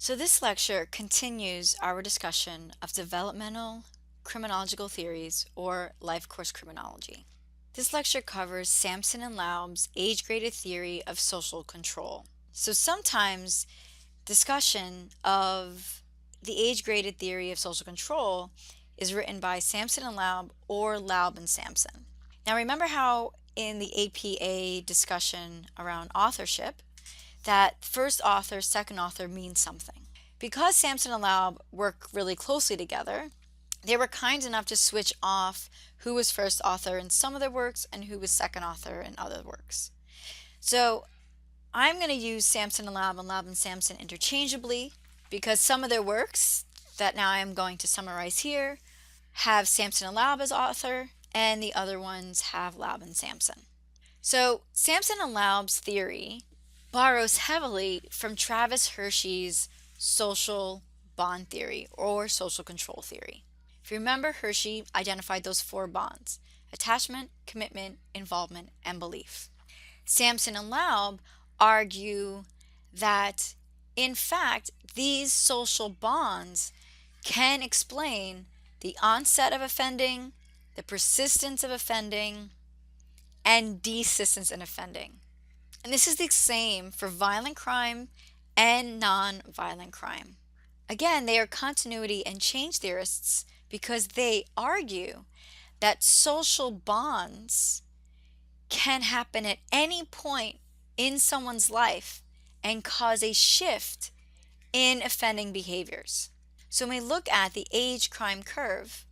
So this lecture continues our discussion of developmental criminological theories or life course criminology. This lecture covers Sampson and Laub's age-graded theory of social control. So sometimes discussion of the age-graded theory of social control is written by Sampson and Laub or Laub and Sampson. Now remember how in the APA discussion around authorship that first author, second author means something. Because Sampson and Laub work really closely together, they were kind enough to switch off who was first author in some of their works and who was second author in other works. So I'm going to use Sampson and Laub and Sampson interchangeably because some of their works that now I'm going to summarize here have Sampson and Laub as author and the other ones have Laub and Sampson. So Sampson and Laub's theory borrows heavily from Travis Hershey's social bond theory or social control theory. If you remember, Hershey identified those 4 bonds: attachment, commitment, involvement, and belief. Sampson and Laub argue that, in fact, these social bonds can explain the onset of offending, the persistence of offending, and desistance in offending. And this is the same for violent crime and non-violent crime. Again, they are continuity and change theorists because they argue that social bonds can happen at any point in someone's life and cause a shift in offending behaviors. So when we look at the age crime curve,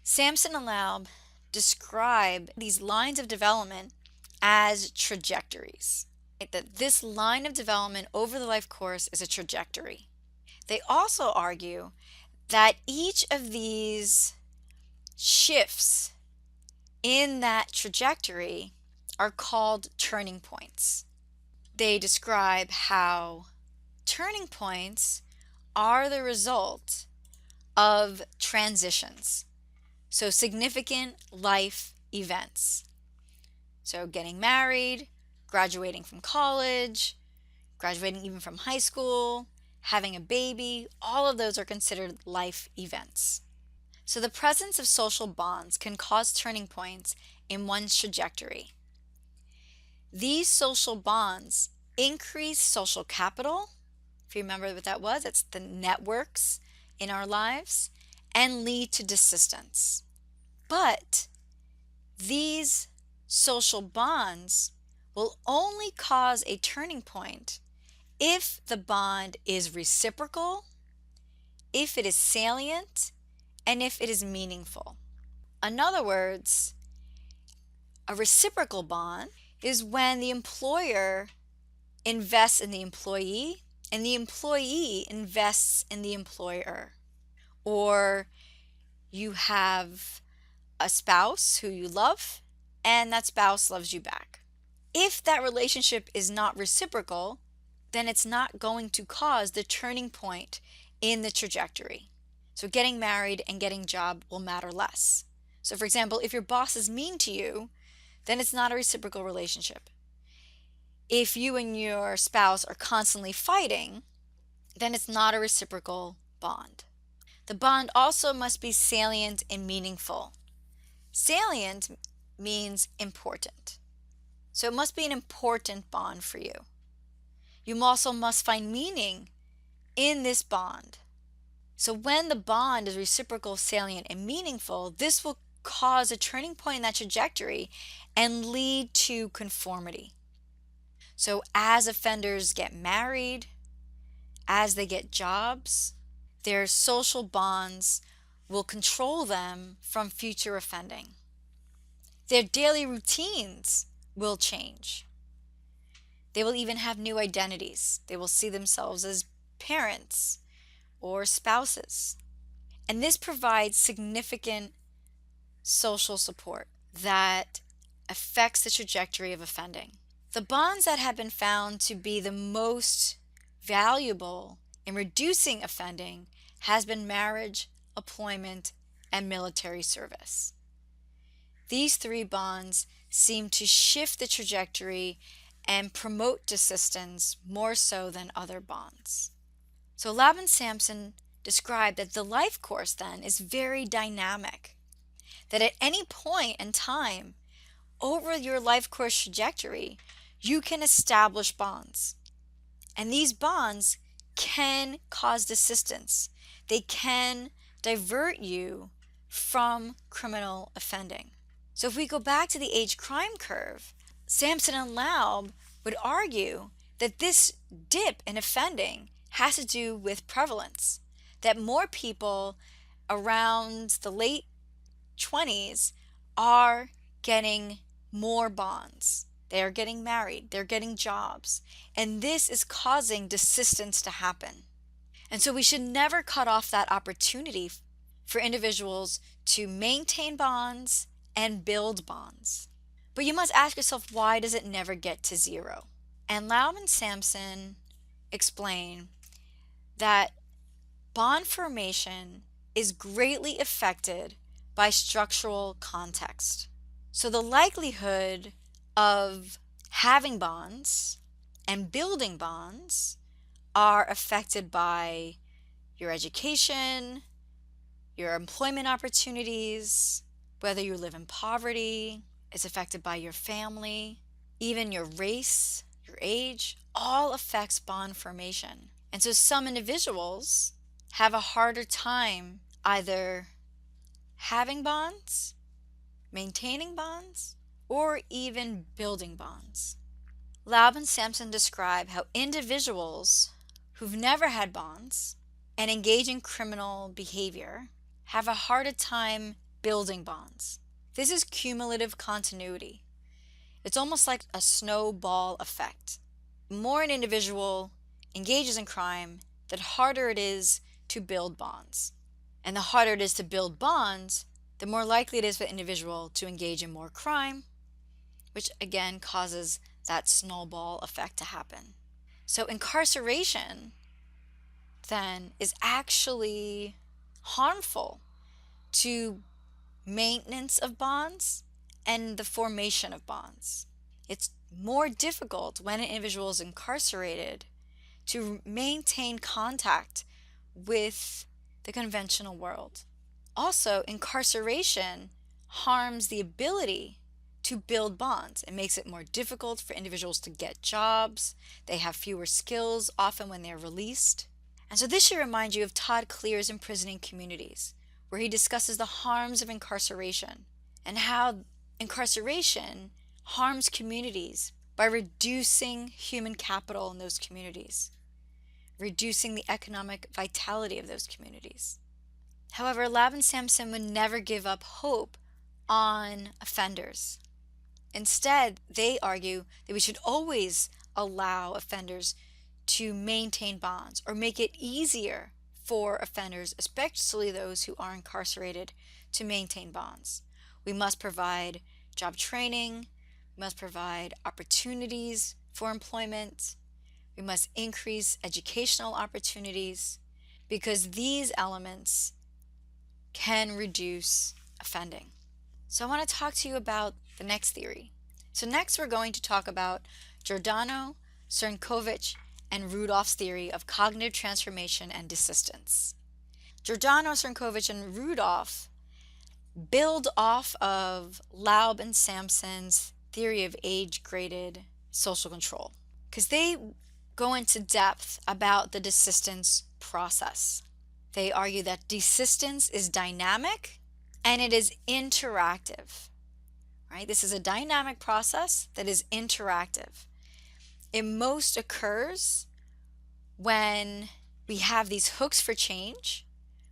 Sampson and Laub describe these lines of development as trajectories. That this line of development over the life course is a trajectory. They also argue that each of these shifts in that trajectory are called turning points. They describe how turning points are the result of transitions, so significant life events. So getting married, graduating from college, graduating even from high school, having a baby, all of those are considered life events. So the presence of social bonds can cause turning points in one's trajectory. These social bonds increase social capital, if you remember what that was, it's the networks in our lives, and lead to desistance. But these social bonds will only cause a turning point if the bond is reciprocal, if it is salient, and if it is meaningful. In other words, a reciprocal bond is when the employer invests in the employee and the employee invests in the employer. Or you have a spouse who you love and that spouse loves you back. If that relationship is not reciprocal, then it's not going to cause the turning point in the trajectory. So getting married and getting a job will matter less. So for example, if your boss is mean to you, then it's not a reciprocal relationship. If you and your spouse are constantly fighting, then it's not a reciprocal bond. The bond also must be salient and meaningful. Salient means important. So it must be an important bond for you. You also must find meaning in this bond. So when the bond is reciprocal, salient, and meaningful, this will cause a turning point in that trajectory and lead to conformity. So as offenders get married, as they get jobs, their social bonds will control them from future offending. Their daily routines will change. They will even have new identities. They will see themselves as parents or spouses. And this provides significant social support that affects the trajectory of offending. The bonds that have been found to be the most valuable in reducing offending has been marriage, employment, and military service. These 3 bonds seem to shift the trajectory and promote desistance more so than other bonds. So Laub and Sampson described that the life course then is very dynamic, that at any point in time over your life course trajectory, you can establish bonds. And these bonds can cause desistance. They can divert you from criminal offending. So if we go back to the age crime curve, Sampson and Laub would argue that this dip in offending has to do with prevalence, that more people around the late 20s are getting more bonds. They are getting married, they're getting jobs, and this is causing desistance to happen. And so we should never cut off that opportunity for individuals to maintain bonds and build bonds. But you must ask yourself, why does it never get to zero? And Laub and Sampson explain that bond formation is greatly affected by structural context. So the likelihood of having bonds and building bonds are affected by your education, your employment opportunities, whether you live in poverty, it's affected by your family, even your race, your age, all affects bond formation. And so some individuals have a harder time either having bonds, maintaining bonds, or even building bonds. Laub and Sampson describe how individuals who've never had bonds and engage in criminal behavior have a harder time building bonds. This is cumulative continuity. It's almost like a snowball effect. The more an individual engages in crime, the harder it is to build bonds. And the harder it is to build bonds, the more likely it is for the individual to engage in more crime, which again causes that snowball effect to happen. So incarceration then is actually harmful to maintenance of bonds and the formation of bonds. It's more difficult when an individual is incarcerated to maintain contact with the conventional world. Also, incarceration harms the ability to build bonds. It makes it more difficult for individuals to get jobs. They have fewer skills often when they're released. And so this should remind you of Todd Clear's Imprisoning Communities, where he discusses the harms of incarceration and how incarceration harms communities by reducing human capital in those communities, reducing the economic vitality of those communities. However, Laub and Sampson would never give up hope on offenders. Instead, they argue that we should always allow offenders to maintain bonds or make it easier for offenders, especially those who are incarcerated, to maintain bonds. We must provide job training, we must provide opportunities for employment, we must increase educational opportunities, because these elements can reduce offending. So I want to talk to you about the next theory. So next we're going to talk about Giordano, Crnkovic, and Rudolph's theory of cognitive transformation and desistance. Giordano, Crnkovic, and Rudolph build off of Laub and Sampson's theory of age-graded social control, because they go into depth about the desistance process. They argue that desistance is dynamic and it is interactive. Right? This is a dynamic process that is interactive. It most occurs when we have these hooks for change,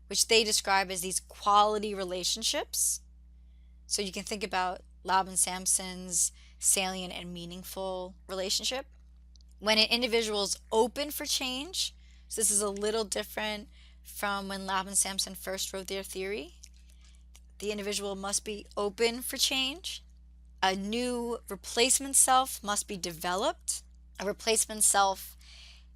which they describe as these quality relationships. So you can think about Laub and Sampson's salient and meaningful relationship. When an individual is open for change, so this is a little different from when Laub and Sampson first wrote their theory. The individual must be open for change. A new replacement self must be developed. A replacement self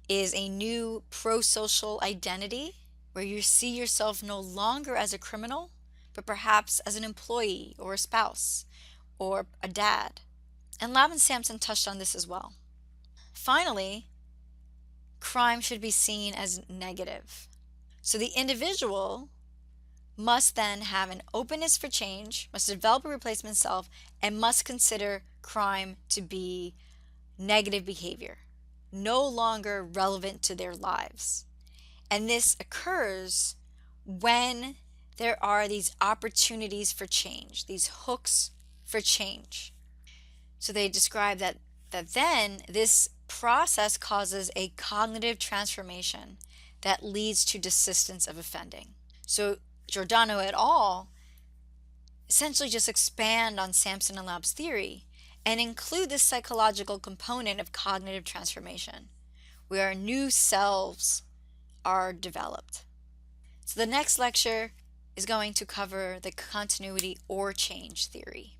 is a new pro-social identity where you see yourself no longer as a criminal, but perhaps as an employee or a spouse or a dad. And Laub and Sampson touched on this as well. Finally, crime should be seen as negative. So the individual must then have an openness for change, must develop a replacement self, and must consider crime to be negative behavior, no longer relevant to their lives. And this occurs when there are these opportunities for change, these hooks for change. So they describe that then this process causes a cognitive transformation that leads to desistance of offending. So Giordano et al. Essentially just expand on Sampson and Laub's theory and include this psychological component of cognitive transformation, where new selves are developed. So the next lecture is going to cover the continuity or change theory.